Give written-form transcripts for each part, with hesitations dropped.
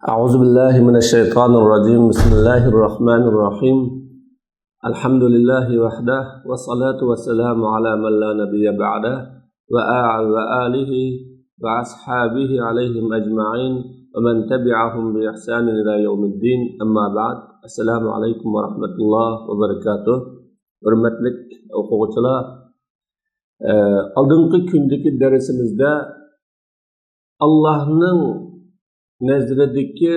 أعوذ بالله من الشيطان الرجيم بسم الله الرحمن الرحيم الحمد لله وحده والصلاة والسلام على من لا نبي بعده وآله وأصحابه عليهم أجمعين ومن تبعهم بإحسان إلى يوم الدين أما بعد السلام عليكم ورحمة الله وبركاته hurmatli o'quvchilar oldingi kundagi darsimizda Allohning nazridagi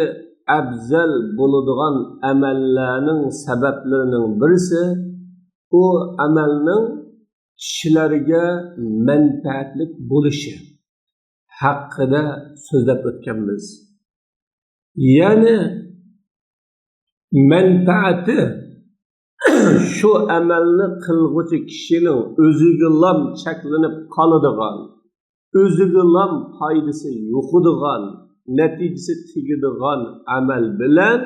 afzal bo'ladigan amallarning sabablarining birisi u amalning kishilarga manfaatli bo'lishi haqida so'zlab o'tganmiz. Ya'ni manfaati shu amalni qilg'uchi kishining o'ziga cheklanib qoladigan, o'ziga foydasi yo'qadigan, natijasi tegadigan amal bilan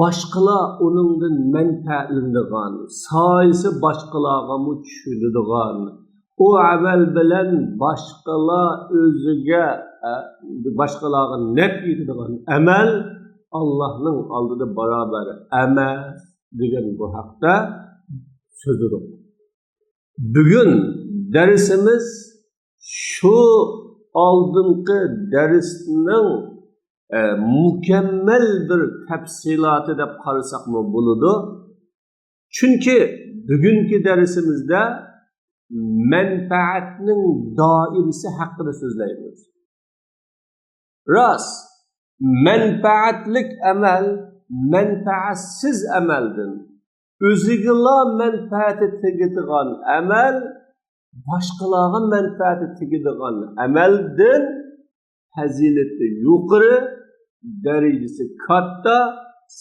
boshqalar uningdan manfaatlanadigan, soyisi boshqalarga tushadigan, u amal bilan boshqalar o'ziga boshqalarga naf yetadigan amal Allohning oldida barobar emas degan bu haqda so'zladik. Bugun darsimiz shu oldingi darsning mukammal bir tafsiloti deb qarasaqmi bo'ladi. Chunki bugungi darsimizda manfaatning doirasi haqida so'zlaymiz. Rost, manfaatlik amal manfaatsiz amaldan, o'ziga manfaati tegadigan amal boshqalarga manfaati tegadigan amaldan fazilati yuqori, darajasi katta,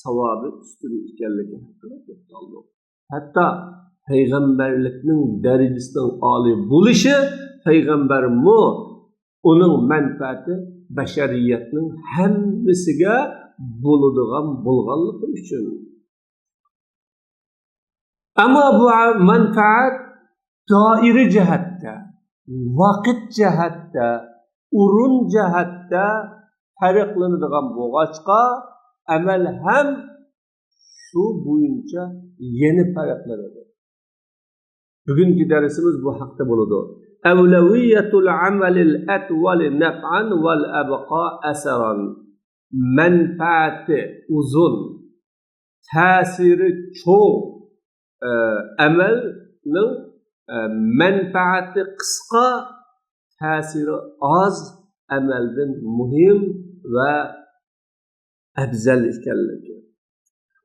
savobi ustun ekanligi haqida to'xtaldik. Hatto payg'ambarlikning darajasidan oliy bo'lishi, payg'ambarmi uning manfaati bashariyatning hammasiga bo'ladigan bo'lganligi uchun. Ammo bu manfaat doira jihatda, vaqt jihatda, o'rin jihatda farqlanadigan bo'lg'achqa, amal ham shu bo'yicha yana farqlanadi. Bugungi darsimiz bu haqda bo'ladi. Avlaviyatul amalil atwal naf'an wal abqa asaran. Manfaati uzun, ta'siri cho'ng amalning manfaati qisqa, ta'siri oz amaldan muhim va afzal ekanligi.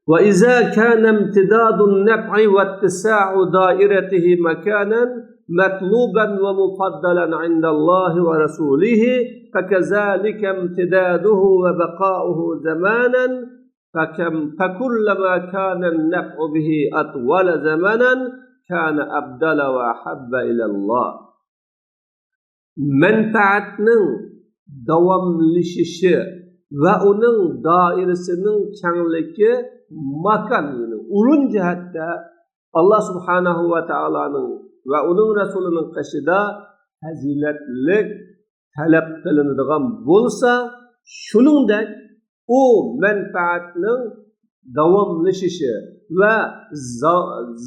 Wa iza kana imtidadu an-naf'i wa ittisa'u da'iratihi makanan matluban wa mufaddalan 'inda Allah wa rasulihi فكذلك امتداده وبقاؤه زمانا فكلما كان النفع به أطول زمانا كان أبدل وأحب إلى الله. Manfaatning davomlashishi va uning doirasining kengligi makon, o'rin jihatda Alloh subhanahu va taoloning va uning rasulining qishida fazilatlik talab qilinadigan bo'lsa, shuningdek u manfaatning davomlashishi va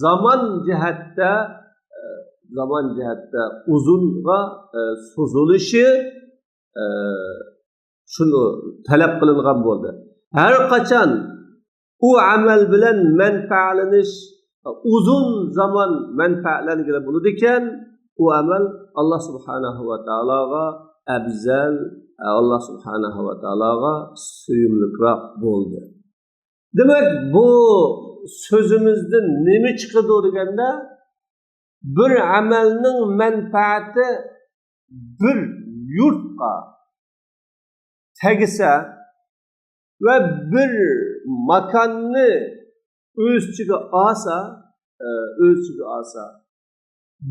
zamon jihatda uzunga so'zilishi shuni talab qilingan bo'ldi. Har qachon u amal bilan manfaatlanish uzun zaman manfaatlangan bo'ladi ekan, u amal Alloh subhanahu va taologa afzal, Alloh subhanahu va taologa suyumliroq bo'ldi. Demak, bu so'zimizdan nima chiqadi deganda, bir amalning manfaati bir yurtga tegsa va bir makonni o'z ichiga olsa,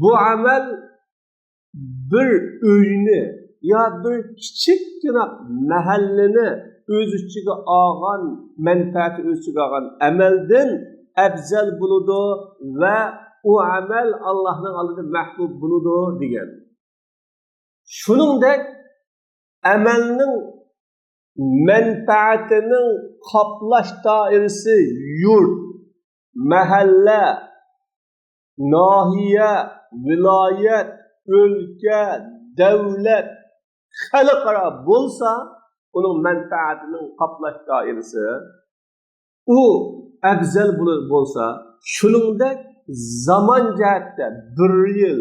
bu amal bir uyni ya bir kichikgina mahallani o'z ichiga olgan, manfaati o'z ichiga olgan amaldan afzal bo'ladi va u amal Allohning oldida mahbub bo'ladi degan. Shuningdek, amalning menfaatinin kaplaş dairesi yurt, mahalle, nahiye, vilayet, ülke, devlet, halkara bolsa, onun menfaatinin kaplaş dairesi, o afzal bolsa, şuningdek zaman jihatda 1 yil,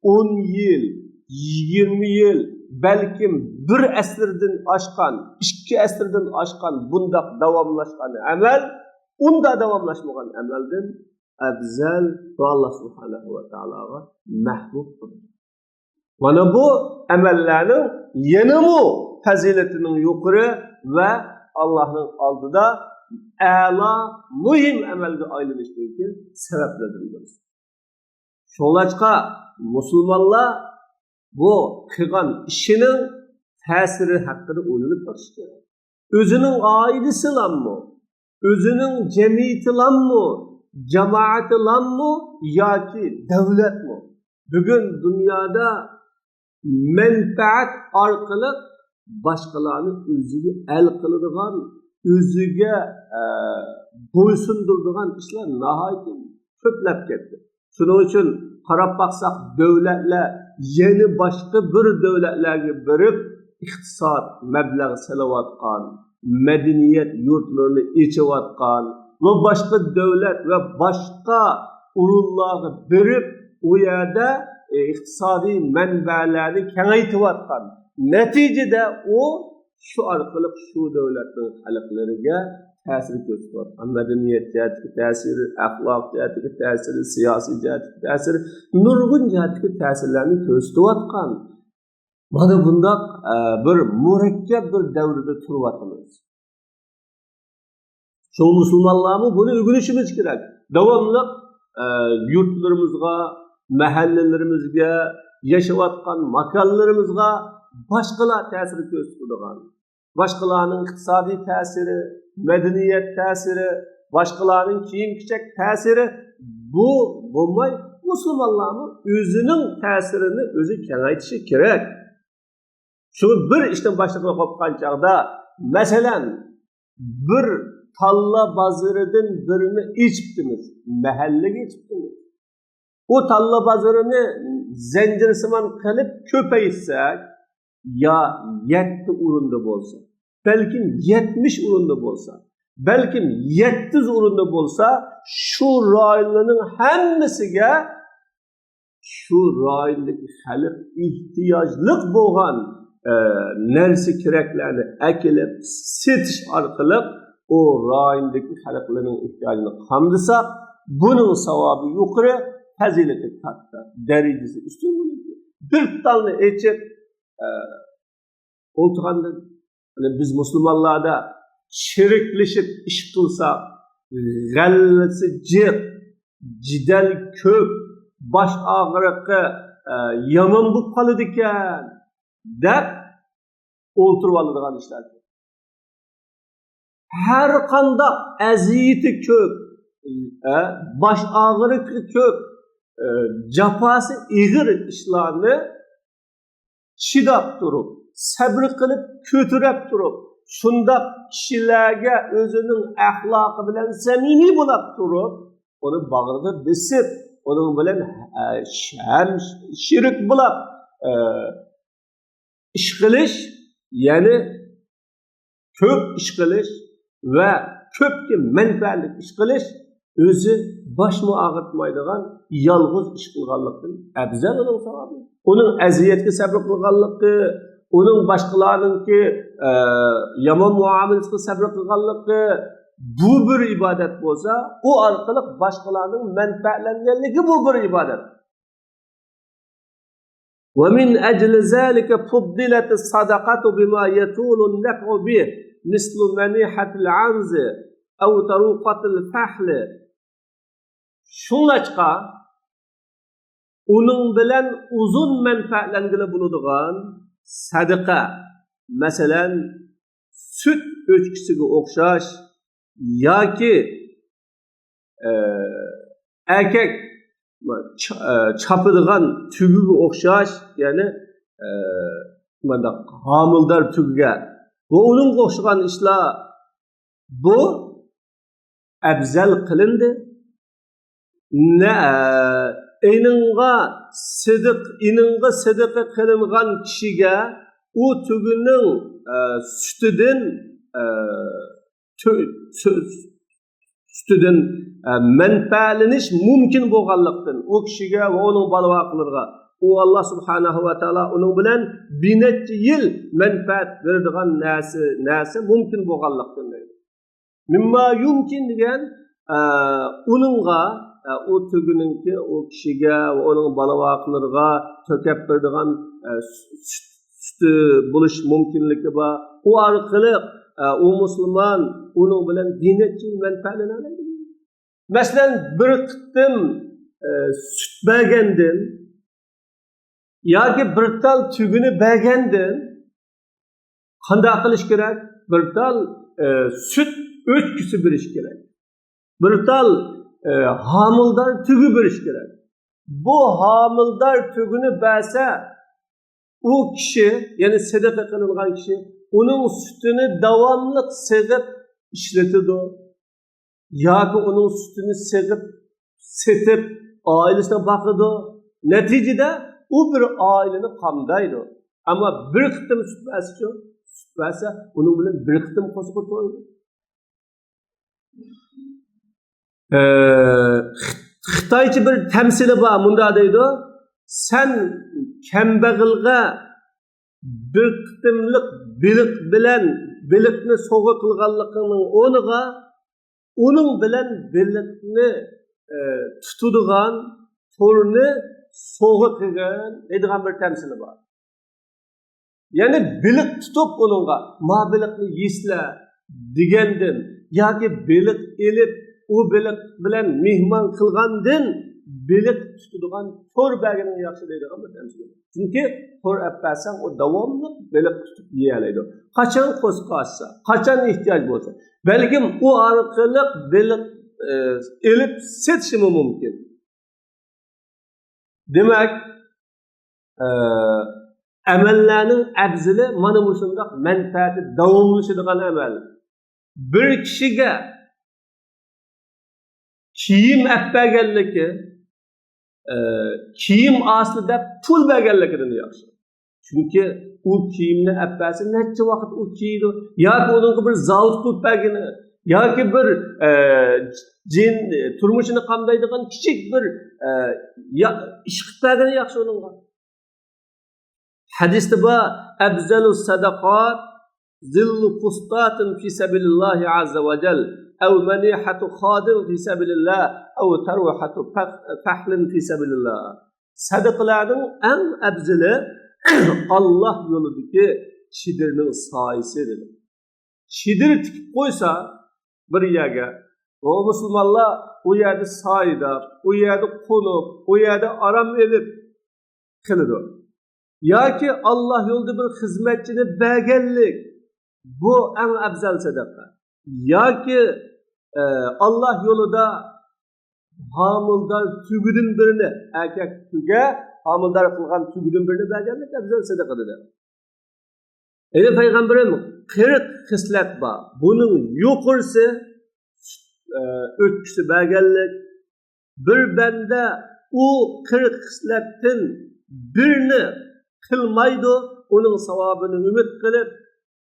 10 yil, 20 yil, balkim 1 asrdan oshgan, 2 asrdan oshgan bundaq davomlashgan amal, unda davomlashmagan amaldan afzal va Alloh subhanahu va taologa mahbub bo'ladi. Mana bu amallarning yanami fazilatining yuqori va Allohning oldida a'lo muhim amalga aylanishning sabablardir. Şoğlaçqa musulmonlar bu qilgan ishining ta'siri haqida o'ylanib borish kerak. O'zining oilasilanmi, o'zining jamiyatilanmi, jamoatilanmi yoki davlatmi? Bugun dunyoda menfaat orqali boshqalarni o'ziga al qiladigan, o'ziga bo'ysundiradigan ishlar nihoyat ko'plab ketdi. Shuning uchun qarab baqsaq davlatlar yana boshqa bir davlatlarga birib iqtisod mablag' salayotgan, madaniyat yurtlarini echayotgan va boshqa davlat va boshqa urullarga birib u yerda iqtisodiy manbalarni kengaytirayotgan. Natijada u shu orqali shu davlatning xalqlariga ta'sir ko'rsatyapti. Madaniyat jihatiga ta'siri, axloq jihatiga ta'siri, siyosiy jihatiga ta'siri, nurg'un jihatiga ta'sirlarni ko'rsatyapti. Mana bundoq bir murakkab bir davrda turyapmiz. Shu musulmonlarni buni o'rganishimiz kerak. Davomli yurtlarimizga, mahallalarimizga, yashayotgan makonlarimizga boshqalar ta'sir ko'rsatadigan, boshqalarning iqtisodiy ta'siri, madaniyat ta'siri, boshqalarning kiyim-kechak ta'siri bu bo'lmay, musulmonlarning o'zining ta'sirini o'zi kengaytirishi kerak. Shu bir ishdan boshlanib qolgan chaqda, masalan, bir talla bozoridan birini ichibdimiz, mahallaga ichibdimiz. O talla bozorini zanjirsimon qilib ko'paytirsak, ya 7 o'rinda bo'lsa, balkim 70 o'rinda bo'lsa, balkim 700 o'rinda bo'lsa, shu rayonlarning hammasiga shu rayondagi xalq ehtiyojli bo'lgan narsa keraklarni akilib setish orqali o rayondagi xalqlarning ehtiyojini qamdasa, buning savobi yuqori, fazilati katta, darajasi ustun bo'ladi. Bir talni echib o'ltirgandan biz musulmonlarda shiriklashib ish qilsak, g'allasi jiq, jidal ko'p, bosh og'riqi yomon bo'lib qoladi ekan deb o'ltirib oladigan ishlar. Har qanday aziyati ko'p, bosh og'riqi ko'p, jafası ig'ir ishlarni chidab turib, sabr qilib ko'tarib turib, shundaq kishilarga o'zining axloqi bilan samimiy bo'lib turib, uni bag'riga bisib, uning bilan shirik bo'lib ish qilish, ya'ni ko'p ish qilish va ko'pga manfaatli ish qilish o'zi boshni og'ritmaydigan yolg'iz ish qilganlikdan afzal uning savobi. Uning aziyatga sabr qilganligi, uning boshqalarninki yomon muomalasiga sabr qilganligi bu bir ibodat bo'lsa, u orqali boshqalarning manfaatlanganligi bu bir ibodat. ومن أجل ذلك فضلت الصدقة بما يطول النفع به مثل منيحة العنز أو طروقة الفحل. Şunlaşqa onun bilen uzun menfaatlangili bo'ladigan sadaqa, masalan, süt o'chkisiga o'xshash yoki erkak chapadigan tugiga o'xshash, ya'ni mana homildor tugiga va uningga o'xshagan ishlar bu afzal qilindi. Ininga sidiqa qilingan kishiga u tugunning sütüden menfaatlanish mumkin bo'lganlikdan o kishiga va uning bolavoqlarga u Alloh subhanahu va taolo uning bilan bir necha yil manfaat beradigan narsa mumkin bo'lganlikdan deydi. Mimma yumkin degan uningga o tuguningki o kishiga va uning bolavoqlarga to'kab beradigan sütü buluş mümkünlüğü var. O arkalık, o Müslüman, onun bilen bir necha yil menfaatlanadi. Mesela bir kıtım süt bergendin, yoki bir tal tuguni bergendin, qanday qilish kerak? Bir tal süt o'tkisi berish kerak. Bir tal homildor tugi berish kerak. Bu homildor tugini bersa, o kişi, yani sadaqa qilingan kishi, onun sütünü davamlı segib ishlatadi. Yoki onun sütünü segib, setib, ailesine bakadi. Neticede o bir aileni qamdaydi. Ama bir qitim süt verse, onun bilan bir qitim qo'shib qo'yadi. Xitoycha bir tamsili bor, bunda deydi. Sen kambag'alga bir qitimliq biliq bilan biliqni sovg'a qilganligining o'rniga uning bilan biliqni tutadigan to'rni sovg'a qilgan deydigan bir tamsili bor. Ya'ni biliq tutib uningga ma biliqni yesla degandan yoki biliq elib u biliq bilan mehmon qilgandan biliq tutadigan to'r berganing yaxshi deydigan bir tamsil. Chunki to'r appasan o davomli biliq tutib yeyalaydi. Qachon qo'zqatsa, qachon ehtiyoj bo'lsa, balkim u orqali biliq elib setishi mumkin. Demak, amallarning afzali mana bu shunday manfaati davomlashadigan amal. Bir kishiga kiyim appaganligi kiyim aslida pul berganligidan yaxshi. Chunki u kiyimni appasi necha vaqt u kiydi, yoki uning bir zavod qilib bergani, yoki bir jin turmushini qamdaydigan kichik bir ish qilib bergani yaxshi uningga. Hadisda bor, afzalus sadaqat zillu fustatin fi sabilillahi azza va jal أو منيحة خادم في سبيل الله أو تروحة فحل في سبيل الله. Sadaqalarning eng afzali Allah yo'lidagi chidirning soyisi dedi. Chidir tikib qo'ysa bir yerga, o musulmonlar u yerda soyida, u yerda qo'nib, u yerda aram elib qiladi. Yoki Allah yo'lida bir xizmatchini berganlik, bu eng afzal sadaqa. Yoki Allah yolunda hamildor tugudin birini erkek tuga hamildor qilgan tugudin birini berganlik afzal sadaqa dedi. Ey Peygamberim 40 xislat bor. Buning yuqorisi o'tkisi berganlik. Bir banda u 40 xislatdan birini qilmaydi, uning savobini umid qilib,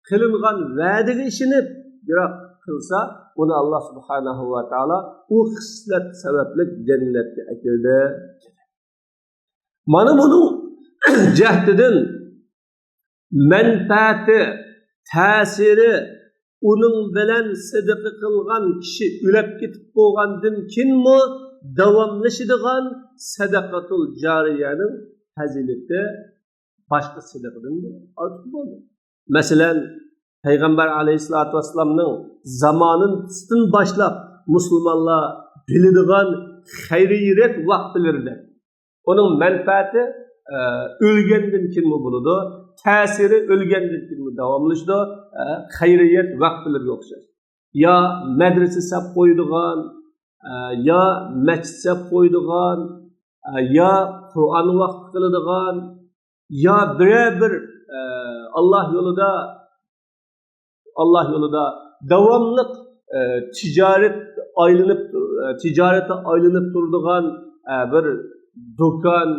qilingan va'daga ishinib biroq qilsa, uni Alloh subhanahu va taolo u xislat sababli jannatga akirdi. Mana buning jahdidan manfaati, ta'siri uning bilan sadaqa qilgan kishi o'lib ketib bo'lgandan keyinmi davomlashadigan sadaqatul jariyaning fazilati boshqa sadaqadan ortiq bo'ldi. Masalan, Peygamber aleyhissalatu vesselam'ın zamanından başlap Müslümanlar bildiğin hayriyet vaktilerinde onun menfaati ölgenden kim mi buludu? Tesiri ölgenden kim mi devamlıştı? Hayriyet vaktileri yoksa. Ya medrese sap koyduğun, ya mescid sap koyduğun, ya Kur'an vakti kılıdığın, ya birebir Allah yolunda Allah yolida davamlı ticarete aylanıp durduğun bir dükkan,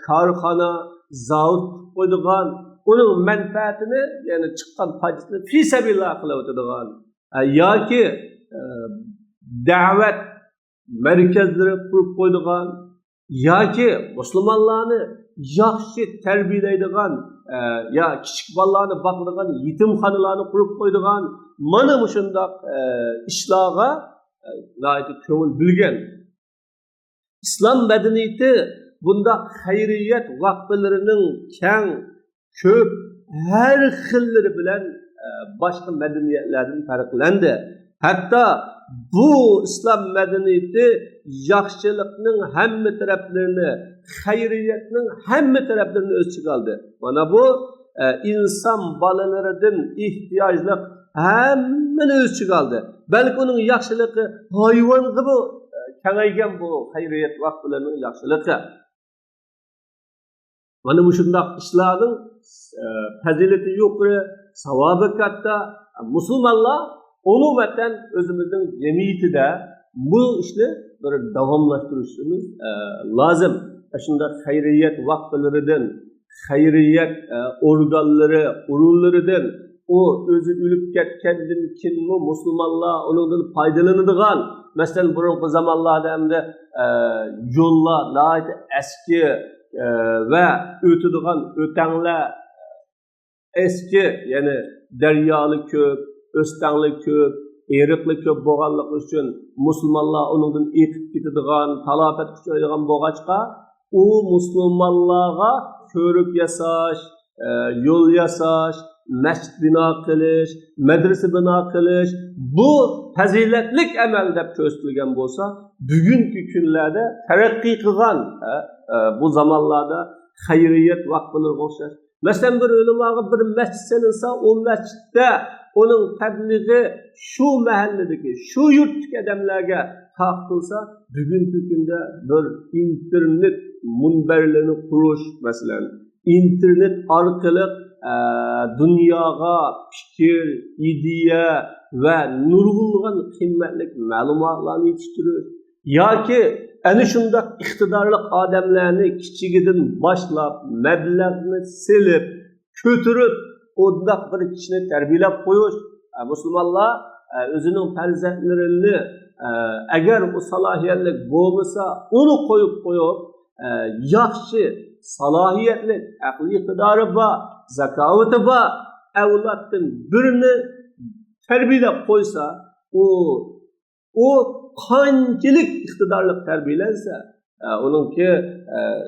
karxana, zavut koyduğun, onun menfaatini, yani çıkan faydasını fi sebillah kılıp ötüdüğün, ya ki davet merkezleri kurup koyduğun, ya ki Müslümanlarını yaxşı terbiyeleydiğin, ya kiçik balalarını bakıdığın, yetimxanalarını kurup koyduğun, mana muşundaq işlağa gayet köngül bilgen. İslam medeniyeti bunda hayriyet vakflarının keng, köp, her xilleri bilen başka medeniyetlerden farklandı. Hatta bu İslam medeniyeti yaxşılıkның hemme taraflarını, hayriyetinin hemme taraflarını öz içine aldı. Mana bu insan balalarının ihtiyaçlık hemmeni öz içine aldı. Belki onun yaxşılığı hayvan gibi kengaygen bu hayriyet vakflarının yaxşılığı. Mana bu şundaq işlerin fazileti yukarı, savabı katta, Müslümanlar umumeten özümüzün cemiyetinde bu işni bir davamlaştırışımız lazım. Şunda hayriyet vakflarından, hayriyet organları, urullarından o özü ülüp ketkendim kim bu Müslümanlar onundan faydalanıdığan, mesela burunki zamanlarda hem de yollar, nahit eski ve ötüdüğün ötenler eski, yani deryalı köp, östanlı köp, eriqli köp boğanlık üçün Müslümanlar onundan ekip gitadigan, talafet küçöydigan boğaçqa, o Müslümanlarga körük yasaş, yol yasaş, mescid bina qilish, medrese bina qilish, bu faziletlik amel deb ko'rsatilgan bo'lsa, bugungi kunlarda taraqqiy qilgan bu zamonlarda hayriyet vakflarga o'xshash. Masalan, bir ulamoga bir masjid salinsa, o masjidda onun tabliği şu mahalledeki, şu yurtdagi odamlarga taqtilsa, bugungi kunda bir internet munbarlarini qurish, masalan, internet orqali dunyoga fikir, ideya va nurg'ulg'an qimmatli ma'lumotlarni yetishtirish yoki ana shunday iqtidorli odamlarni kichigidan boshlab mablag'ni silib, ko'tarib, o'ndaq bir kishini tarbiyalab qo'yish. Musulmonlar o'zining farzandlarini agar u salohiyatli bo'lmasa, uni qo'yib yaxshi salohiyatli, aqli iqtidori bor, zakovati bor avloddan birini tarbiyalab qo'ysa, o qanchalik iqtidorli tarbiyalansa, uningki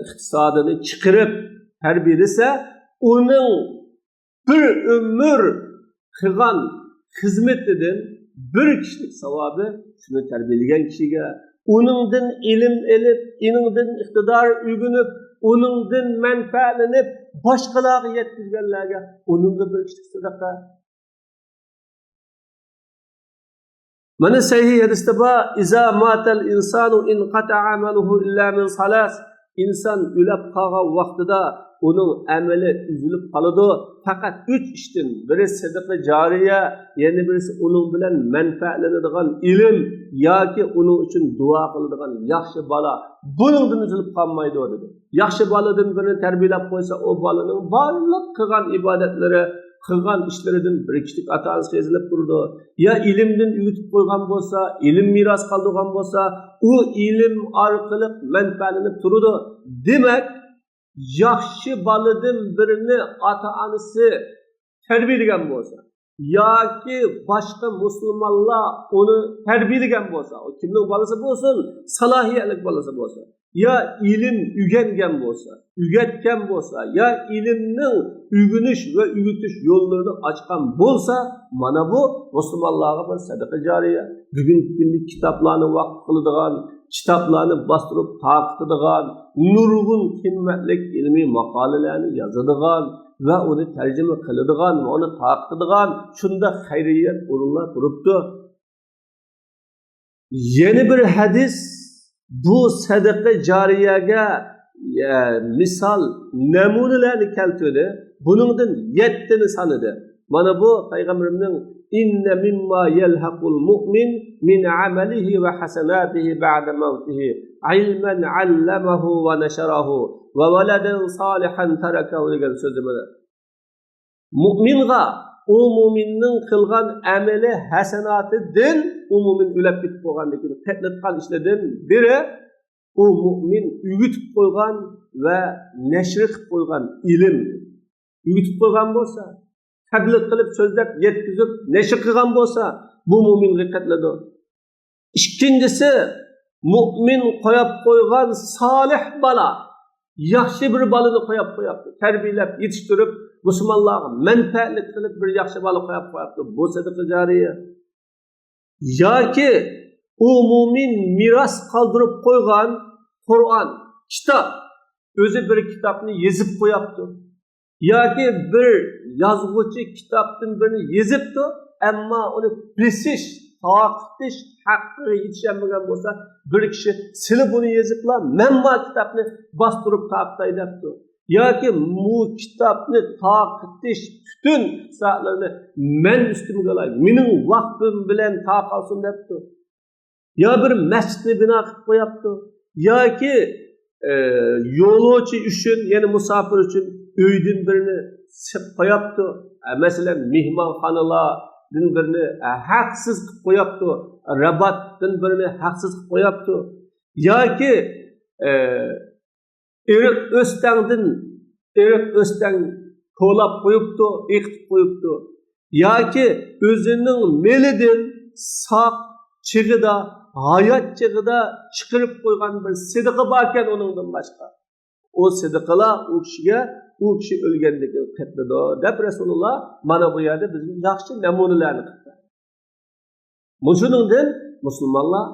iqtisodini chiqarib tarbiyalasa, uning bir ömür qilgan xizmetidan bir kishilik savobi shuni tarbiyalagan kishiga, uningdan ilm elib, uningdan iqtidor uyg'unib, uningdan manfaatlanib boshqalarga yetkazganlarga uningga bir kishilik sadaqa. Mana sahih hadisda bor: "İza matal insanu inqata amaluhu illa min salas." İnsan ölüp qolgan vaqtida onun ameli üzülüp qoladi. Faqat 3 ishdan biri sadaqa jariya, yana birisi onun bilan manfaatlanadigan ilm yoki uning uchun duo qiladigan yaxshi bola. Buningdan üzülüp qolmaydi dedi. Yaxshi boladan birini tarbiyalab qo'ysa, o bolaning barliq qilgan ibodatlari, qilgan ishlaridan bir kichik ata-onasi sezilib turdi. Ya ilimdan uyutib qo'ygan bo'lsa, ilm meros qoldirgan bo'lsa, u ilm orqali manfaatlanib turdi. Demak, yaxshi boladan birini ata-onasi tarbiyalagan bo'lsa, yoki boshqa musulmonlar uni tarbiyalagan bo'lsa, o kimning bolasi bo'lsin, salohiyatli bolasi bo'lsa, ya ilim ügengen bo'lsa, ügetken bo'lsa, ya ilimning ügünüş ve ügütüş yollarını açkan bo'lsa, mana bu Müslümanlarga bir sadaqa jariya. Bugungi kunlik kitaplarni vaqt qiladigan, kitaplarni bastırıp taqitadigan, nurg'un qimmatli ilmiy maqolalarni yozadigan va uni tarjima qiladigan, uni taqitadigan shunda xayriyat o'rinlar turibdi. Yeni bir hadis bu sadaqa jariyaga misal namunalarni keltirdi. Buningdan 7 sanadi. Mana bu Peygamberimizin inne mimma yelhaqul mu'min min amalihi ve hasenatihi ba'de mevtihi ilmen allamahu ve neşerahu ve veleden salihan terekahu degan sözü mana. Mu'minga o mu'minning qilgan amali hasanatidan o mu'min ulab ketib qolganligini qatnatgan ishlardan biri o mu'min ügütüp qo'ygan va nashr qilib qo'ygan ilm. Ügütüp qo'ygan bo'lsa, tabliğ qilib so'zlab yetkizib nashr qilgan bo'lsa, bu mu'min qatnadi. İkincisi, mu'min qo'yib qo'ygan solih bola, yaxshi bir bolani qo'yib qo'yapti, tarbiyalab yetishtirib, musulmonlarga manfaatlik qilib bir yaxshi bola qo'yib qo'yapti. Bu sadaqa jariya. Yoki o mu'min miras qoldirib qo'ygan Qur'on, kitob, o'zi bir kitobni yozib qo'yapti. Yoki bir yozuvchi kitobdan birini yozibdi, ammo uni presish, taqtish haqqi yetishmagan bo'lsa, bir kishi silib uni yoziblar, men bu kitobni bostirib taqtay debdi. Yoki bu kitobni taqtish bütün soatlarni men ustimga olay, mening vaqtim bilan taqalsin debdi. Ya bir mescidni bina qilib qo'yapti, yoki yo'lovchi uchun, ya'ni musofir uchun uydan birini sib qo'yapti. Masalan, mehmonxonalardan birini haqsiz qilib qo'yapti, rabatdan birini haqsiz qilib qo'yapti. Yoki eriq o'stang to'lab qo'yibdi, eqitib qo'yibdi. Yoki o'zining melidan saq chig'ida, hayot chig'ida chiqirib qo'ygan bir sadaqa bor ekan uningdan boshqa. O sadaqalar u kishi o'lgandan keyin qatnadi deb Rasululloh mana bu yerda bizga yaxshi namunalarni qildi. Shuningdan musulmonlar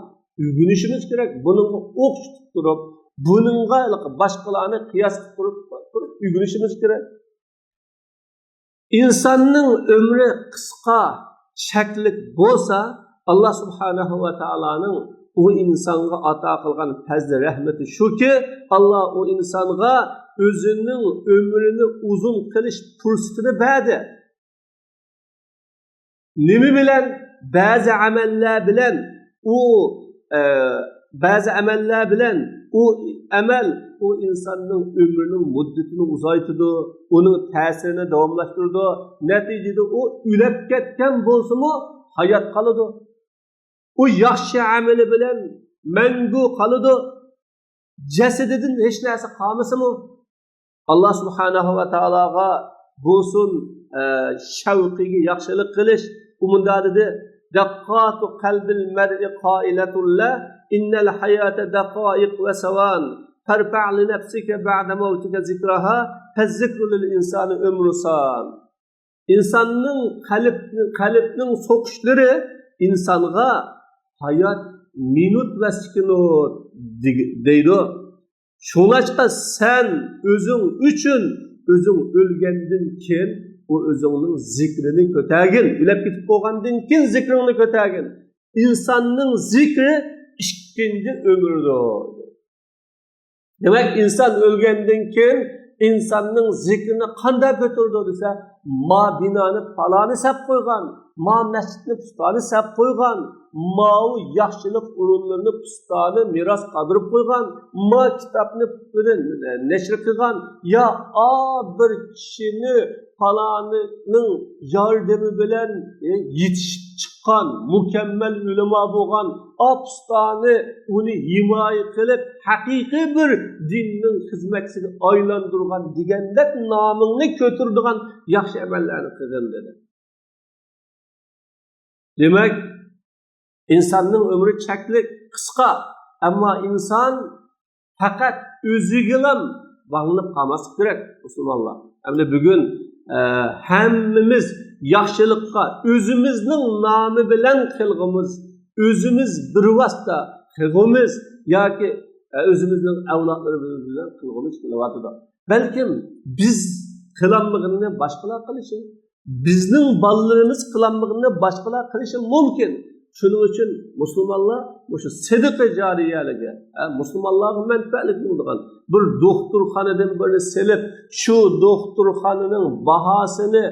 o'rganishimiz kerak, buningga o'qish turib, buningga boshqalarni qiyos qilib o'rganishimiz kerak. İnsanning ömrü qisqa, chaklik bo'lsa, Allah subhanahu wa ta'alaning o insonga ato qilgan fazli rahmati shuki, Allah o insonga o'zining ömrünü uzun qilish fursatini berdi. Nima bilan? Ba'zi amallar bilan o amal o insanın ömrünün müddetini uzaytırdı, onun tesirini davamlaştırdı. Neticede o ülep ketken bolsa mı hayat kalıdı. O yaxşı ameli bilen mengu kalıdı. Cesedidin hiç neyse kalması mı? Allah subhanahu wa ta'alaga bulsun şevkigi yaxşılık kılış. Umunda dedi, Daqqatu kalbil mer'i qailetullah, innel hayate daqaiq ve savan. Farfa' li nefsike ba'de mevtike zikraha, fezzikru lil insani ömrusan. İnsanın kalbinin sokuşları insanga hayat minut ve sekunut deydi. Şunaçka sen özün üçün, özün ölgenden ken o özünün zikrini kötəgin. Ülep gitip boğandın ken zikrini kötəgin. İnsanın zikri ikinci ömürdür. Demek insan ölgenden ken insanın zikrini qanday götürdü dese, ma binanı falanı sep koygan, ma mescidini pustanı sep koygan, ma o yaxşılık urunlarını pustanı miras qadırıp koygan, ma kitapını neşr kılgan, ya bir kişini falanının yardımı bilen yetişip çıkan, mükemmel ulema boğan, pustanı onu himaye kılıp, hakiki bir dinin hizmetini aylandırgan, digendek namını kötürdüğün yaxşı emellerini kılgan dedi. Demek, insanın ömrü çeklik, kısa, ama insan fakat özügülüm bağlanıp kalması gerek Müslümanlar. Hem bugün hemmimiz yaxşılıkka özümüzün namı bilen kılgımız, özümüz bir vasıta kılgımız, ya ki özümüzün evlatları bilen kılgımız kılvatıda. Belki biz kılanmığını başkalar kılışın, bizning ballarımız kılanmığını başkalar kılışın mümkün. Şunun için Müslümanlar bu sadaqa jariyaligi, Müslümanlarga menfaatlik bo'lgan bir doktorxonadan birini selib, şu doktorxonaning bahosini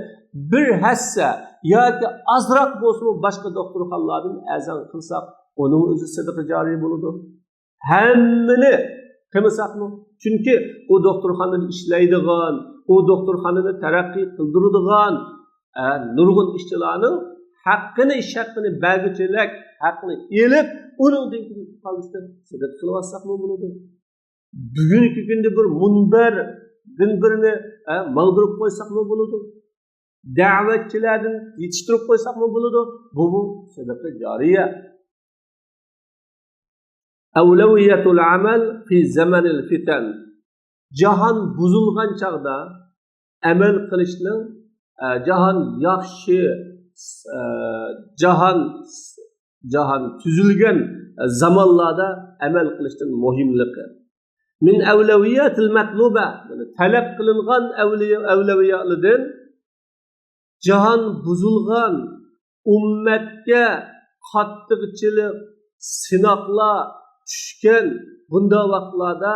bir hassa yoki azroq bo'lsa boshqa doktorxonalardan azon qilsak, uning o'zi sadaqa joriy bo'ladi. Hammani qilmasakmi? Chunki u doktorxonada ishlaydigan, u doktorxonani taraqqiy qildiradigan nurg'un ishchilarning haqqini, ish haqqini belgichilik haqqini elib, uningdan keyin qolishdan sadaqa qilyapsakmi bo'ladi. Bugungi kunda bir munbardan birini mangdirib qo'ysakmi bo'ladi. Da'vatchilardan yetishtirib qo'ysakmi bo'ladi. Bu sadaqa joriya. Avlaviyatul amal fi zamanil fitan. Jahon buzilgan chaqda amal qilishning jahon yaxshi jahon tuzilgan zamonlarda amal qilishning muhimligi. Min avlaviyatil matluba, talab qilingan avlaviyalardan jahon buzilgan ummatga qattiqchilik, sinoqlar tushgan bunda vaqtlarda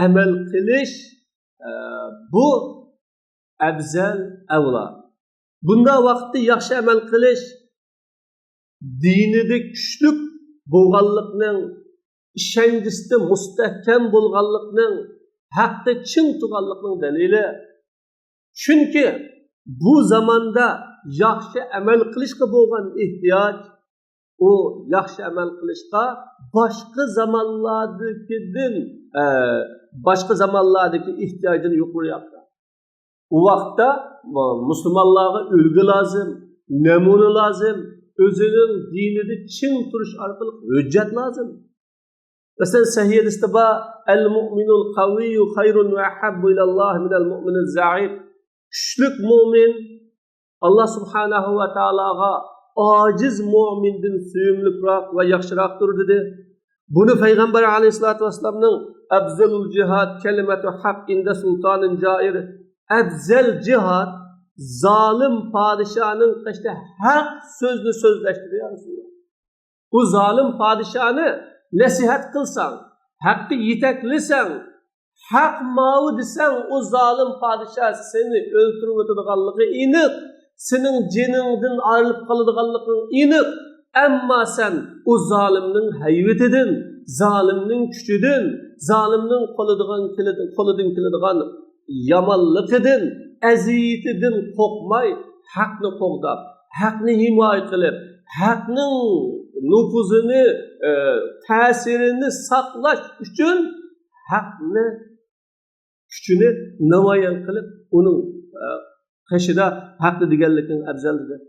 amal qilish bu afzal avla. Bunda vaqtda yaxshi amal qilish dinida kuchlik bo'lganlikning, ishonchisida mustahkam bo'lganlikning, haqda chin turganlikning dalili. Chunki bu zamonda yaxshi amal qilishga bo'lgan ehtiyoj, o yaxshi amal qilishga boshqa zamonlardagi ehtiyojini yuqoryapti. U vaqtda musulmonlarga ulgu lozim, namuna lozim, o'zining dinida chin turish orqali hujjat lozim. Masalan, sahih hadisda bor, al-mu'minul qawiyyu khayrun va ahabbu ilalloh minal mu'minil za'if. Kuchlik mu'min Allah subhanahu va taologa ojiz mu'mindan suyumliroq va yaxshiroqdir dedi. Buni payg'ambar alayhisolatu vasallamning afzalul jihad kalimatu haq inda sultonin jair, afzal jihad zolim podshoning qishda haq so'zni so'zlashtirdi ya Rasululloh. Bu zolim podshoni nasihat qilsang, haqqi yetaklasang, haq mavu desang, o zolim podsho seni o'ltirib o'tadiganligi aniq, sening jiningdan ayrilib qoladiganligi aniq. Ammo sen o zolimning haybatidan, zolimning kuchidan, zolimning qo'lidan keladigan yomonligidan, aziyatidan qo'rqmay, haqni qo'g'dab, haqni himoya qilib, haqning nufuzini, ta'sirini saqlash uchun haqni kuchini namoyon qilib, uning qishida haqni deganlikning afzaldir.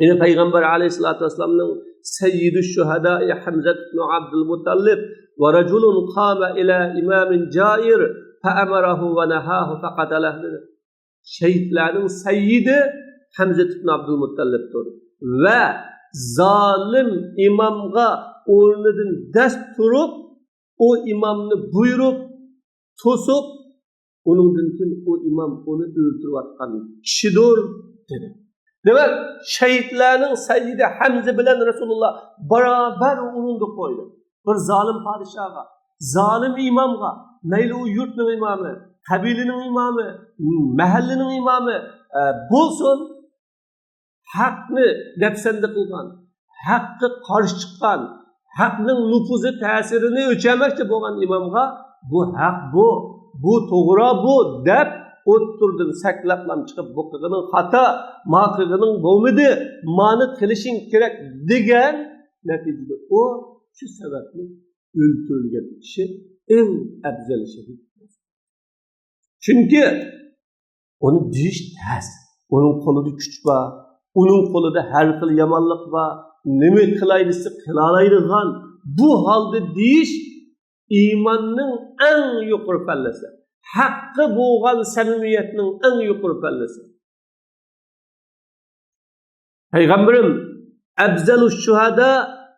Yine Peygamber aleyhissalatu vesselam'ın Seyyid-i Şuhada-i Hamza ibn Abdul Muttalib ve raculun kâme ila imamin cair fe'emerahu ve nehahu feqatalah dedi. Şehitlerin Seyyidi Hamza ibn Abdul Muttalib'dir. Ve zalim imamga o'rnidan dast turib, o imamni buyurup, to'sib, uningdan keyin o imam uni o'ltirayotgan kishidir dedi. Demek şehitlerin Seyyidi Hamza bilen Resulullah beraber unundu koydu. Bir zalim padişaha, zalim imamga, neyli o yurtun imamı, kabilenin imamı, mahallenin imamı bulsun, hakkını nefsende kılgan, hakkı karşı çıkan, hakkının nüfuzu tesirini ölçemekte boğan imamga, bu hak bu toğra bu dep, o'ttirdim saklablam chiqib bu qilganing xato, ma qilganing bo'lmadi, mani qilishing kerak degan natijada o shu sababli o'ldirilgan kishi eng afzal shahid. Chunki uni deyish tas, uning qo'lida kuch bor, uning qo'lida har xil yomonlik bor, nima qilay desa qila oladigan, bu holda deyish iymonning eng yuqori pallasi. Hakkı boğan samimiyetinin en yukarı pallesi. Peygamberim Ebzelü şuhada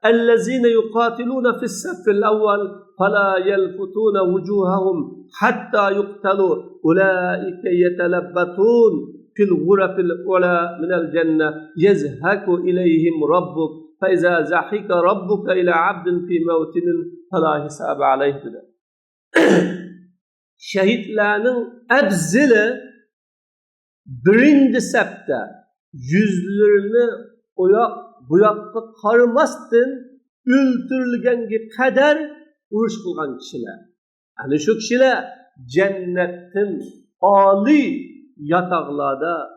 ellezine yukatiluna fis-saffil evvel fela yelfutuna vucuhahum hatta yuqtalu ulaike yetelebbatun fil gurafil ula minel cennet yezhaku ileyhim rabbuk fe izâ zahika rabbuka ila abdin fi mevtinin fela hisabe aleyh dedi. Şehitlerinin ebzili birinci septe yüzlerini bu yakka karmastin ültürülgengi kadar uruş kılgan kişiler. Yani şu kişiler cennetin âli yataklarda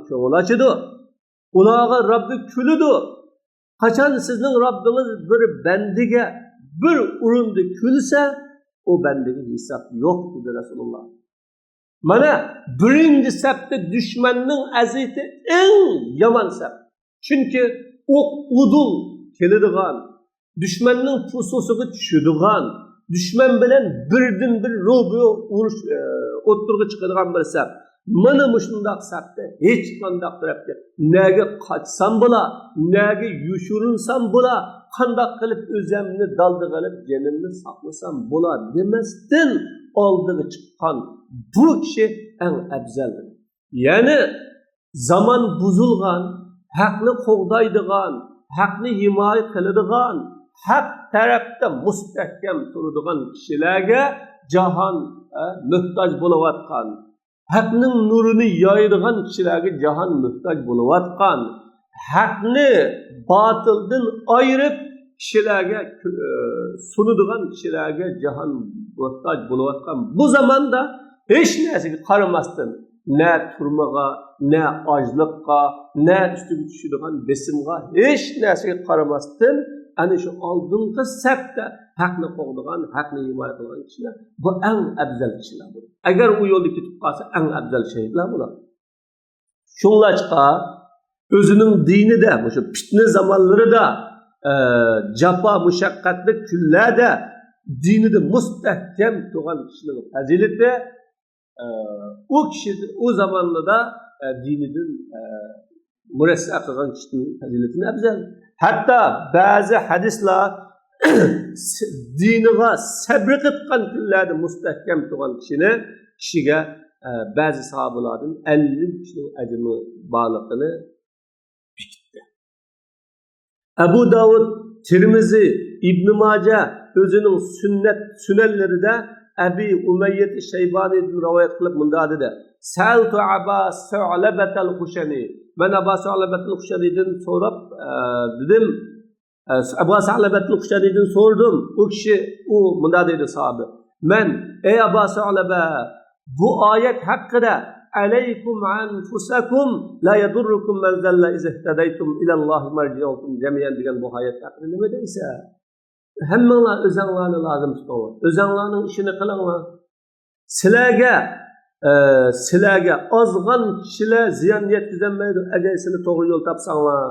köngül açıdı. Unağa Rabbi külüdü. Kaçan sizin Rabbiniz bir bendige bir urundu külse o bendigi hesap yok dedi Resulullah. Mana birinci septe düşmanning aziyeti en yaman sep. Çünkü udul keladigan, düşmanning pususiga tushadigan, düşman bilan birdan bir ro'biyo urush o'ttirg'i chiqadigan bir sep. Mana mushundaq sapda hech qanday tarafga nega qochsam bo'la, nega yushurinsam bo'la, qanday qilib o'zimni dalda qilib jonimni saqlasam bo'la demasdan oldiga chiqqan bu kishi eng afzaldir. Ya'ni zaman buzilgan, haqni qo'g'daydigan, haqni himoya qiladigan, haq tarafda mustahkam turadigan kishilarga jahon muhtoj bo'layotgan, haqning nurini yoyadigan kishilarga jahon muhtoj bo'layotgan, haqni botildan ayirib kishilarga sunadigan kishilarga jahon muhtoj bo'layotgan bu zamonda hech narsaga qaramasdan ne turmaga, ne ochliqqa, ne ustiga tushadigan besimga hech narsaga qaramasdan ana shu oldingi safda haqni qo'g'digan, haqni himoya qilgan kishilar bu eng afzal kishilar bo'ladi. Agar u yo'lda ketib qolsa eng afzal shahidlar bo'ladi. Shunlashqa o'zining dinida, o'sha fitna zamonlarida, jafo mushaqqatli kunlarda dinida mustahkam turgan kishining fazilati o kishi o zamonda dinidan murassa qilgan kishining fazilatini afzal. Hatta ba'zi hadislar diniga sabr qilgan kunlarda mustahkam turgan kishiga ba'zi sahobalardan 50 kishining ajrini borligini bekitdi. Abu Davud, Tirmizi, Ibn Majah o'zining sunanlarida Abi Umayyat Shaybani'dan rivoyat qilib munda dedi. Saltu Aba Sa'labat al-Khushani. Men Aba Sa'labat al-Khushani'dan so'rab dedim. Aba Sa'labat al-Khushani'dan so'rdim. O kishi munda dedi sahabe. Men ey Aba Sa'laba bu oyat haqida alaykum anfusakum la yadurrukum man zalla iz ihtadaytum ila Allohi marji'ukum jami'an degan bu oyat haqida nima deysa? Hammanglar o'zinglarni lozim tutinglar. O'zinglarning ishini qilinglar. Sizlarga ozg'an kishilar ziyon yetkazolmaydi agar sizlar to'g'ri yo'l topsanglar.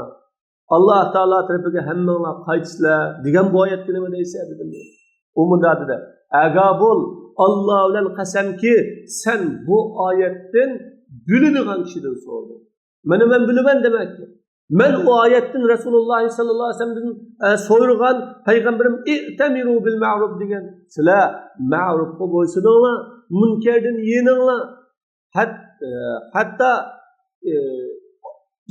Alloh taolo tarafiga hammanglar qaytsizlar degan bu oyatga nima deysa dedim. U munda dedi. Agar bo'l Alloh bilan qasamki sen bu oyatdan biladigan kishidan so'rading. Mana men bilaman demakki. Men o ayetin Resulullah sallallahu aleyhi ve sellem'den soyurgan Peygamberim i'temiru bil ma'ruf degan. Sizlar ma'rufga bo'ysuninglar, munkardan yeninglar. Hatta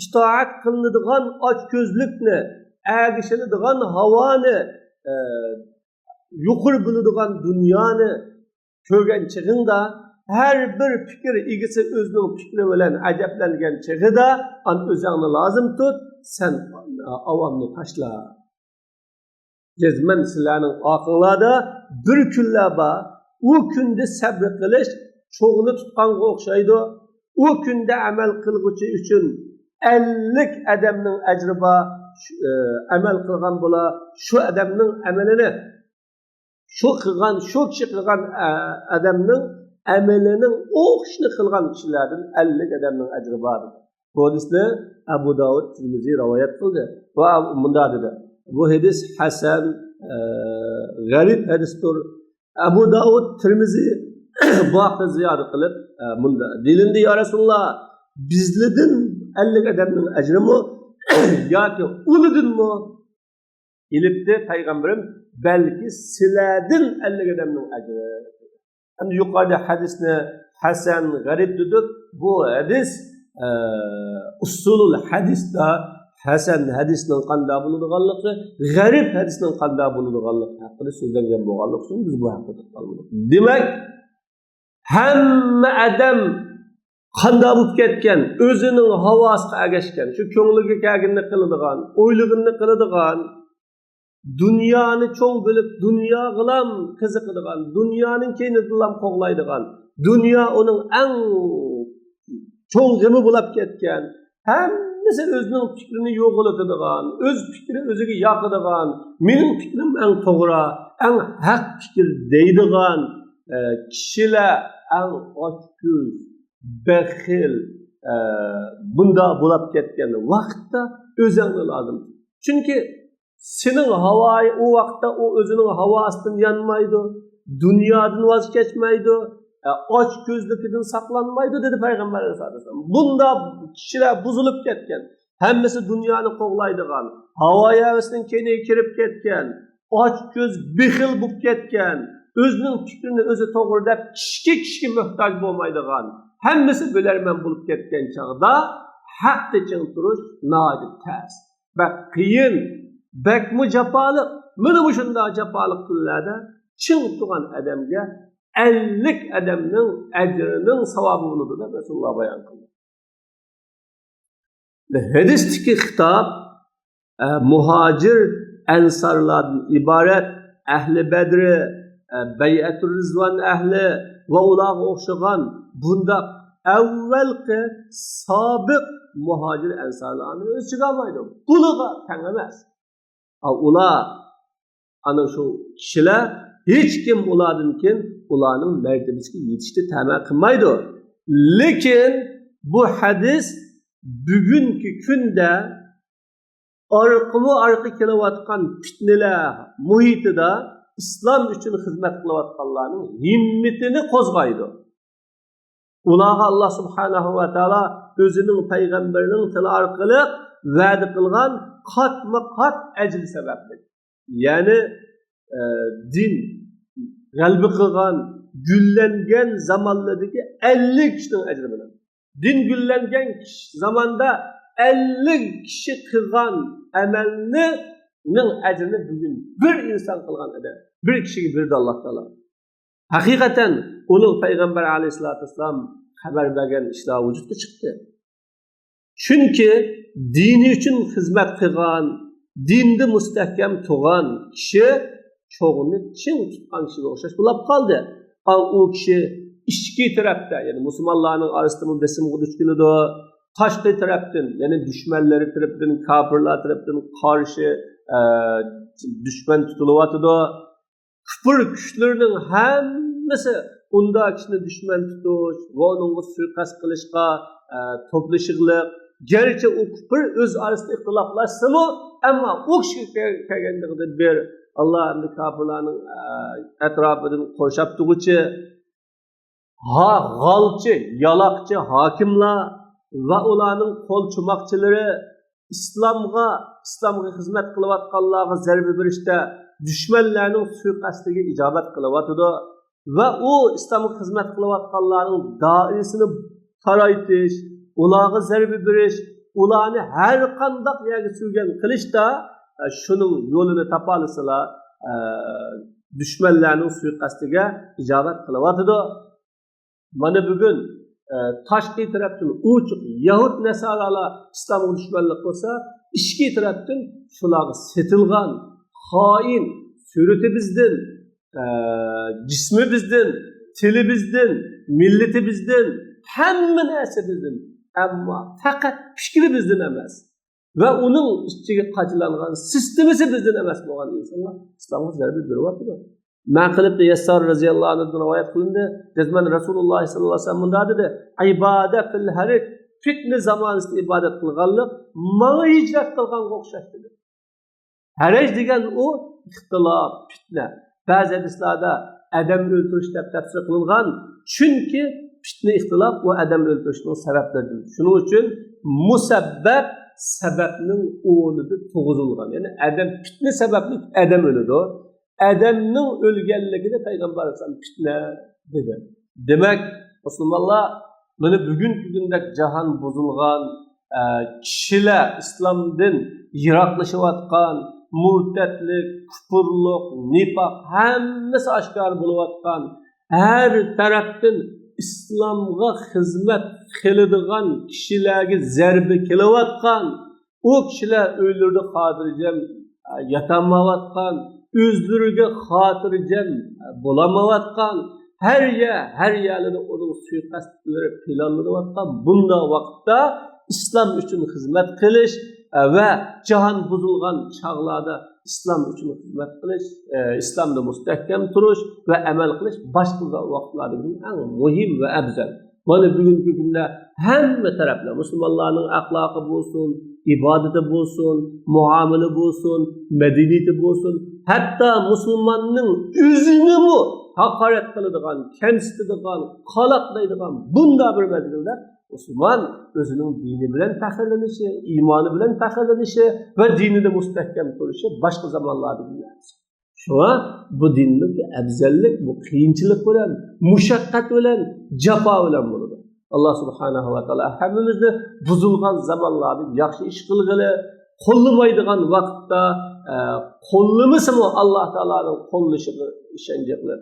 itoat qilinadigan ochko'zlikni, agishiladigan havoni, yuqur biladigan dunyoni ko'rgan chig'ingda her bir fikir egisi o'zining fikri bilan ajablangan chig'ida an o'zingni lozim tut, sen avomni tashla. Jazman sizlarning oqinglarda bir kunlar bor, u kunda sabr qilish cho'g'ni tutqanga o'xshaydi. U kunda amal qilguvchi uchun 50 odamning ajri bor, amal qilgan bo'la, shu odamning amalini shu kishi qilgan odamning amelinin o'xshini qilgan kishilardan 50 odamning ajri bor. Bu hadisni Abu Davud Tirmizi rivoyat qildi. Va bunda dedi. Bu hadis hasan, g'arib hadisdir. Abu Davud Tirmizi bu haqda ziyoda qilib bunda dilindi ya Rasulullah bizlardan 50 odamning ajrimi yoki uludinmi? İlibdi Peygamberim belki sizlardan 50 odamning ajri. Endi yuqorida hadisni hasan, g'arib dedik. Bu hadis usulul hadisda hasan hadisning qanday bo'ladiganligi, g'arib hadisning qanday bo'ladiganligi haqida so'zlangan bo'lganligi uchun biz bu haqida to'xtaldik. Demak, Hamma adam qanday bo'lib ketgan, o'zining havosiga agashgan, shu ko'ngliga kelganini qiladigan, o'ylig'ini qiladigan, dunyoni cho'ng bilib, dunyo bilan qiziqadigan, dunyoning keynidan qo'g'laydigan, dunyo uning eng cho'ng g'imi bo'lib ketgan, hammasi o'zining fikrini yo'qotadigan, o'z fikri o'ziga yoqadigan, mening fikrim eng to'g'ri, eng haq fikr deydigan kishilar eng ochko'z, baxil, bunda bo'lib ketgan vaqtda o'zingni lozim. Chunki sening havoy o vaqtda o o'zining havosidan yanmaydi, dunyodan voz kechmaydi, och ko'zligidan saqlanmaydi dedi payg'ambar alayhisalom. Bunda kishilar buzilib ketgan, hammasi dunyoni qo'g'laydigan, havoy havasining keyniga kirib ketgan, och ko'z, bexil bo'lib ketgan, o'zining fikrini o'zi to'g'ri deb kishiga muhtoj bo'lmaydigan, hammasi bilarman bo'lib ketgan chog'da haqda ching turish noyib tas. Bak qiyin, bakmu jafoliq, mana shunday jafoliq kunlarda ching turgan odamga 50 adamning ajrining savobi bo'ladi deb Rasululloh bayon qildi. Hadisdagi xitob muhojir ansarlardan iborat, ahli Badr, Bay'atul Rizvan ahli va ularga o'xshagan bunda avvalgi sobiq muhojir ansarlarni o'z ichiga olmaydi. Bularga teng emas. Ular ana shu kishilar hech kim ulardan keyin ularning martabasiga yetishni ta'min qilmaydi. Lekin bu hadis bugungi kunda orqa kelayotgan fitnalar muhitida islom uchun xizmat qilayotganlarning himmatini qo'zg'aydi. Ularga Alloh subhanahu va taolo o'zining payg'ambarining tili orqali va'da qilgan qatma-qat ajr sababli. Ya'ni din g'alaba qilgan, gullangan zamonlardagi 50 kishining ajri bilan. Din gullangan zamonda 50 kishi qilgan amalning ajrini bugun bir inson qilgan edi. Bir kishiga berdi Alloh taolo. Haqiqatan uning payg'ambar alayhisolatu vasallam xabar bergan ishlar vujudga chiqdi. Chunki dini uchun xizmat qilgan, dinda mustahkam turgan kishi cho'g'ini chin tutgan kishiga o'xshash bo'lib qoldi. U kishi ichki tarafda, ya'ni musulmonlarning orasida besimga duch keladi, tashqi tarafdan, ya'ni dushmanlari tarafdan, kofirlar tarafdan qarshi dushman tutilyotdi. Kufr kuchlarining hammasi unda kishini dushman tutish va unga suiqasd qilishga to'plashig'liq. Gerçi o kufr öz arasında ixtiloflashsa-mu, ammo o kishiga kelganligida bir Allah endi kofirlarning atrofidan qo'rshab turuvchi g'alchi, yaloqchi hokimlar va ularning qo'l chumoqchilari islomga xizmat qilayotganlarga zarba berishda dushmanlarning suiqasdiga ijobat qilyotdi va u islomga xizmat qilayotganlarning doirasini taraytish, ularga zarba berish, ularni har qanday yerga surgan qilishda shuning yo'lini topolsalar dushmanlarning suiqasdiga ijobat qilyotdi. Mana bugun tashqi tarafdan uchuq Yahud nasoralar islomga dushmanlik qilsa, ichki tarafdan shularga setilgan xoin, surati bizdan, jismi bizdan, tili bizdan, millati bizdan, hamma narsa bizdan, ammo faqat fikri bizdan emas va uning ichiga qachilangan sistemasi bizdan emas bo'lgan insonlar islomga zarba beryapti. Maqilib Yassar radhiyallohu anhu rivoyat qilindi. Jazman Rasululloh sallallohu alayhi vasallam bunda dedi: "Ibodat fil harik, fitna zamonida ibodat qilganlik menga hijrat qilganga o'xshash" dedi. Haraj degan u ixtilof, fitna. Ba'zi hadislarda adam o'ldirish deb tafsir qilingan, chunki fitna, ixtilof va adam o'ldirishning sabablaridir. Shuning uchun musabbab sababning o'rnida tug'ilgan. Ya'ni adam fitna sababli adam o'ladi. Adamning o'lganligini payg'ambar alayhisalom fitna dedi. Demak, musulmonlar mana bugungi kunda jahon buzilgan, kishilar islomdan yiroqlashayotgan, murtadlik, kufrlik, nifoq hammasi oshkor bo'layotgan, har tarafdan islomga xizmat qiladigan kishilarga zarba kelayotgan, o kishilar uylarida xotirjam yatamayotgan, o'zlariga xotirjam bo'lamayotgan, her yerlarda onun suiqasdlari planlanayotgan bunday vaqtda islom uchun xizmat qilish ve cihan buzulgan çağlarda İslam için hizmet qilish, İslamda mustahkam turish ve amal qilish boshqa vaqtlardagi eng muhim ve afzal. Mana bugungi kunda hamma taraflar musulmonlarning axloqi bo'lsin, ibodati bo'lsin, muomala bo'lsin, madaniyati bo'lsin, hatto musulmonning o'zini mu haqorat qiladigan, kamsitadigan, qaloqlaydigan bunday bir mazgilda Müslüman özünün dini bilen faxrlanishi, imoni bilen faxrlanishi ve dinide mustahkam turishi başka zamanlarda biliriz. Şuna bu dindeki afzallik bu qiyinchilik bilen, mushaqqat bilen, jafo bilen bo'ladi. Allah subhanahu va taolo hammamizni buzilgan zamanlarda yaxshi ish qilg'ili, qo'llamaydigan vaqtda qo'llamasimi Allah taoloning qo'llashiga ishonjaqlar.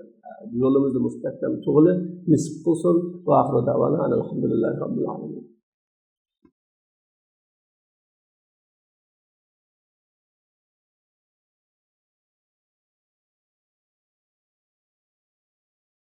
Yolumuzu mustahkem tuğulu nisip kılsın. Ve ahire davana elhamdülillahi rabbil alemin.